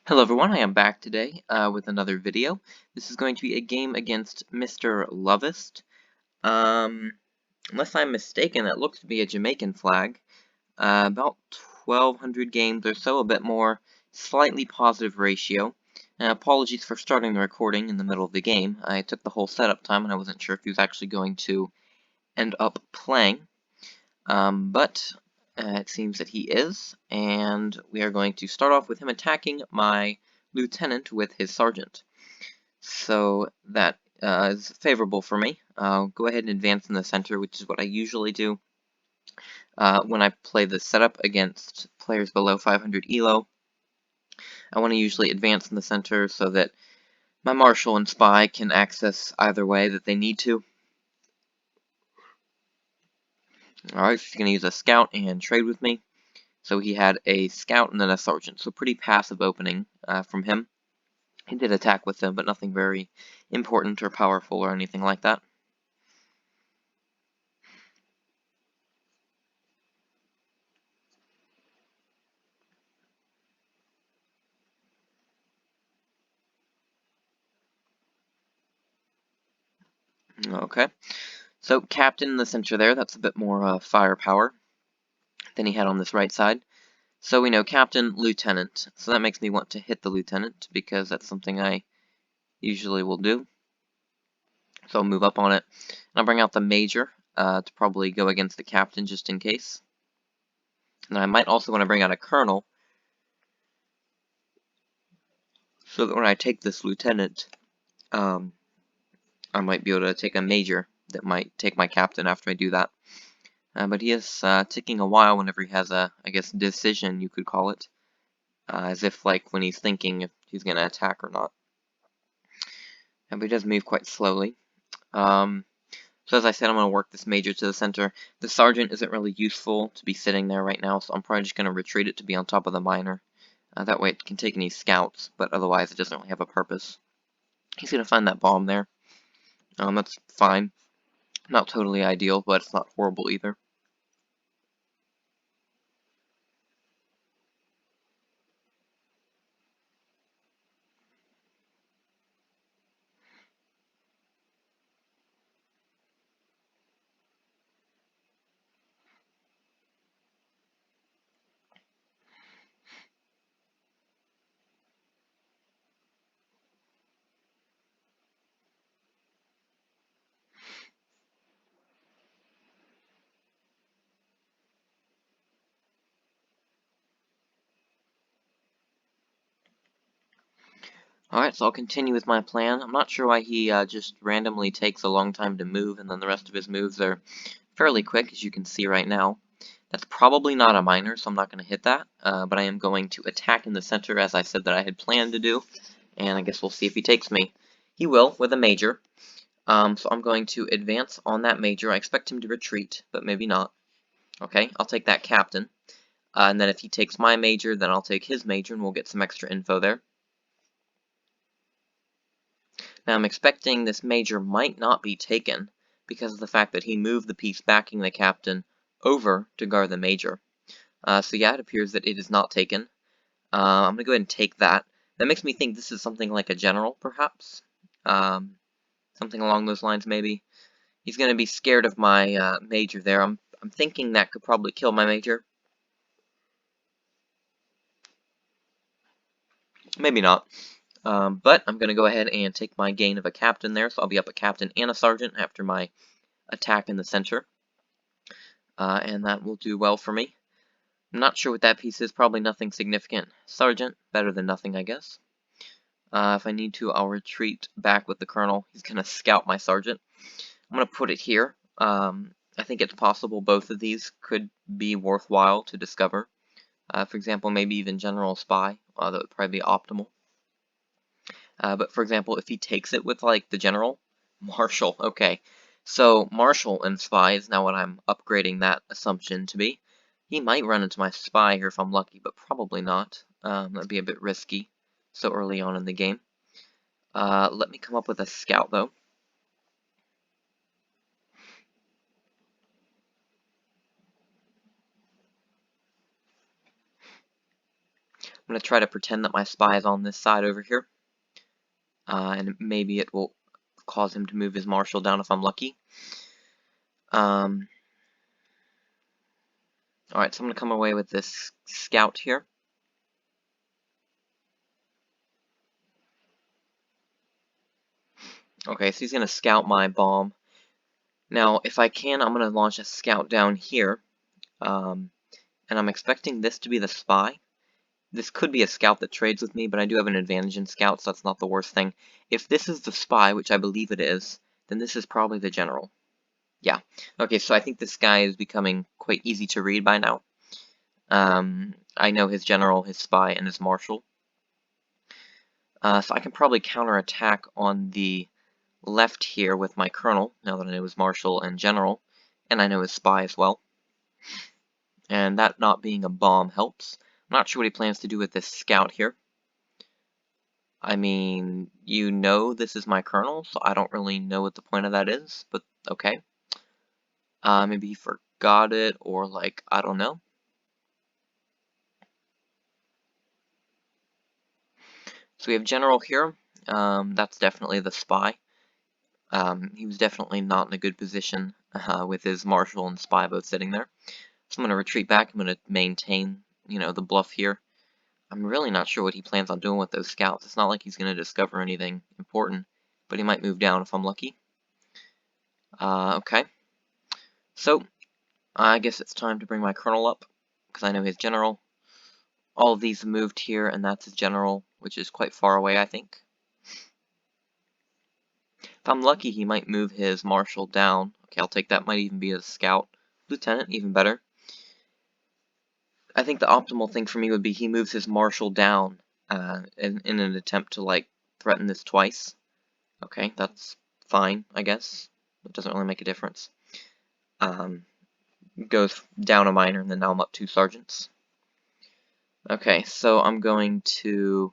Hello everyone, I am back today with another video. This is going to be a game against Mr. Lovest. Unless I'm mistaken, that looks to be a Jamaican flag. About 1,200 games or so, a bit more, slightly positive ratio. Apologies for starting the recording in the middle of the game. I took the whole setup time and I wasn't sure if he was actually going to end up playing. But it seems that he is, and we are going to start off with him attacking my lieutenant with his sergeant. So that is favorable for me. I'll go ahead and advance in the center, which is what I usually do when I play the setup against players below 500 elo. I want to usually advance in the center so that my marshal and spy can access either way that they need to. Alright, she's going to use a scout and trade with me. So he had a scout and then a sergeant, so pretty passive opening from him. He did attack with them, but nothing very important or powerful or anything like that. Okay, so captain in the center there, that's a bit more firepower than he had on this right side. So we know captain, lieutenant, so that makes me want to hit the lieutenant because that's something I usually will do. So I'll move up on it, and I'll bring out the major to probably go against the captain just in case. And I might also want to bring out a colonel, so that when I take this lieutenant, I might be able to take a major that might take my captain after I do that. But he is taking a while whenever he has a, I guess, decision, you could call it. As if, like, when he's thinking if he's going to attack or not. But he does move quite slowly. So as I said, I'm going to work this major to the center. The sergeant isn't really useful to be sitting there right now, so I'm probably just going to retreat it to be on top of the minor. That way it can take any scouts, but otherwise it doesn't really have a purpose. He's going to find that bomb there. That's fine. Not totally ideal, but it's not horrible either. Alright, so I'll continue with my plan. I'm not sure why he just randomly takes a long time to move, and then the rest of his moves are fairly quick, as you can see right now. That's probably not a minor, so I'm not going to hit that, but I am going to attack in the center, as I said that I had planned to do, and I guess we'll see if he takes me. He will, with a major. So I'm going to advance on that major. I expect him to retreat, but maybe not. Okay, I'll take that captain, and then if he takes my major, then I'll take his major, and we'll get some extra info there. Now I'm expecting this major might not be taken because of the fact that he moved the piece backing the captain over to guard the major. So yeah, it appears that it is not taken. I'm going to go ahead and take that. That makes me think this is something like a general, perhaps. Something along those lines, maybe. He's going to be scared of my major there. I'm thinking that could probably kill my major. Maybe not. But I'm going to go ahead and take my gain of a captain there, so I'll be up a captain and a sergeant after my attack in the center. And that will do well for me. I'm not sure what that piece is, probably nothing significant. Sergeant, better than nothing, I guess. If I need to, I'll retreat back with the colonel. He's going to scout my sergeant. I'm going to put it here. I think it's possible both of these could be worthwhile to discover. For example, maybe even general spy. That would probably be optimal. But for example, if he takes it with, like, the general, marshal, okay. So, marshal and spy is now what I'm upgrading that assumption to be. He might run into my spy here if I'm lucky, but probably not. That'd be a bit risky so early on in the game. Let me come up with a scout, though. going to try to pretend that my spy is on this side over here. And maybe it will cause him to move his marshal down if I'm lucky. Alright, so I'm going to come away with this scout here. Okay, so he's going to scout my bomb. Now, if I can, I'm going to launch a scout down here. And I'm expecting this to be the spy. This could be a scout that trades with me, but I do have an advantage in scouts, so that's not the worst thing. If this is the spy, which I believe it is, then this is probably the general. Yeah. Okay, so I think this guy is becoming quite easy to read by now. I know his general, his spy, and his marshal. So I can probably counterattack on the left here with my colonel, now that I know his marshal and general, and I know his spy as well. And that not being a bomb helps. I'm not sure what he plans to do with this scout here. I mean, you know this is my colonel, so I don't really know what the point of that is, but okay. Maybe he forgot it, or like, I don't know. So we have general here. That's definitely the spy. He was definitely not in a good position with his marshal and spy both sitting there. So I'm going to retreat back. I'm going to maintain, the bluff here. I'm really not sure what he plans on doing with those scouts. It's not like he's going to discover anything important, but he might move down if I'm lucky. Okay. So, I guess it's time to bring my colonel up, because I know his general. All of these moved here, and that's his general, which is quite far away, I think. If I'm lucky, he might move his marshal down. Okay, I'll take that. Might even be a scout. Lieutenant, even better. I think the optimal thing for me would be he moves his marshal down in an attempt to, like, threaten this twice. Okay, that's fine, I guess. It doesn't really make a difference. Goes down a minor, and then now I'm up 2 sergeants. Okay, so I'm going to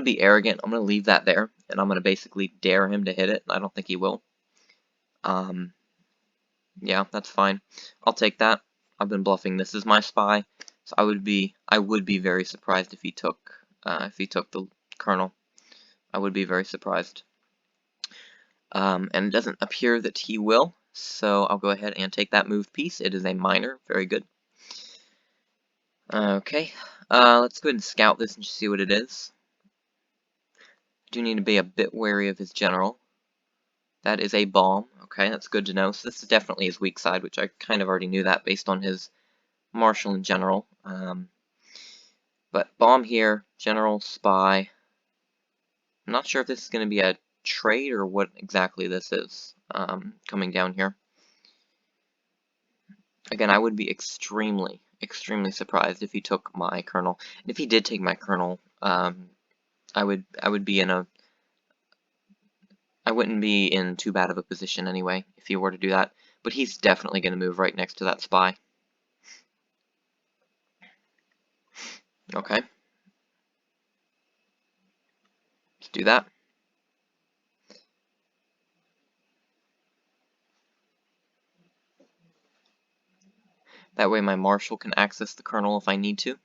be arrogant. I'm going to leave that there, and I'm going to basically dare him to hit it. I don't think he will. Yeah, that's fine. I'll take that. I've been bluffing. This is my spy, so I would be very surprised if he took the colonel. I would be very surprised. And it doesn't appear that he will, so I'll go ahead and take that moved piece. It is a minor. Very good. Okay, let's go ahead and scout this and see what it is. Do need to be a bit wary of his general. That is a bomb. Okay, that's good to know. So this is definitely his weak side, which I kind of already knew that based on his marshal and general. But bomb here, general, spy. I'm not sure if this is going to be a trade or what exactly this is coming down here. Again, I would be extremely surprised if he took my colonel. And if he did take my colonel, I wouldn't be in too bad of a position anyway if he were to do that. But he's definitely going to move right next to that spy. Okay. Let's do that. That way my marshal can access the colonel if I need to.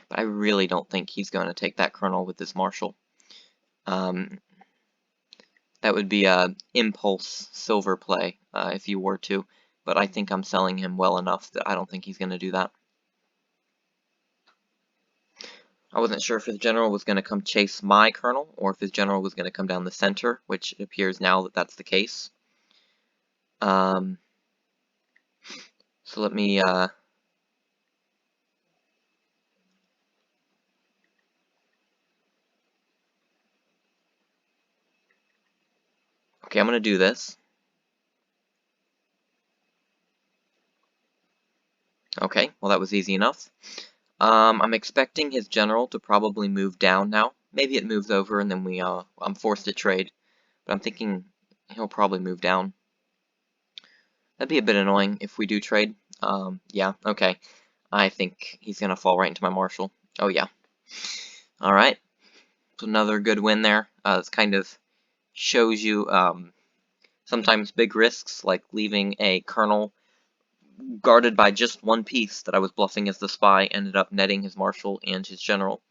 But I really don't think he's going to take that colonel with his marshal. That would be a impulse silver play if you were to, but I think I'm selling him well enough that I don't think he's going to do that. I wasn't sure if his general was going to come chase my colonel, or if his general was going to come down the center, which it appears now that that's the case. So let me okay, I'm going to do this. Okay, well that was easy enough. I'm expecting his general to probably move down now. Maybe it moves over and then I'm forced to trade. But I'm thinking he'll probably move down. That'd be a bit annoying if we do trade. Yeah, okay. I think he's going to fall right into my marshal. Oh, yeah. Alright. So another good win there. This kind of shows you sometimes big risks, like leaving a colonel guarded by just one piece that I was bluffing as the spy, ended up netting his marshal and his general.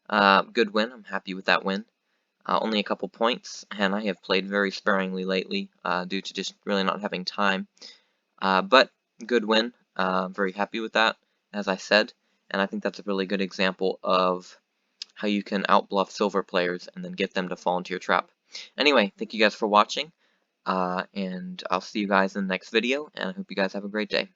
Good win. I'm happy with that win. Only a couple points, and I have played very sparingly lately due to just really not having time. But good win. Very happy with that, as I said, and I think that's a really good example of how you can outbluff silver players and then get them to fall into your trap. Anyway, thank you guys for watching, and I'll see you guys in the next video, and I hope you guys have a great day.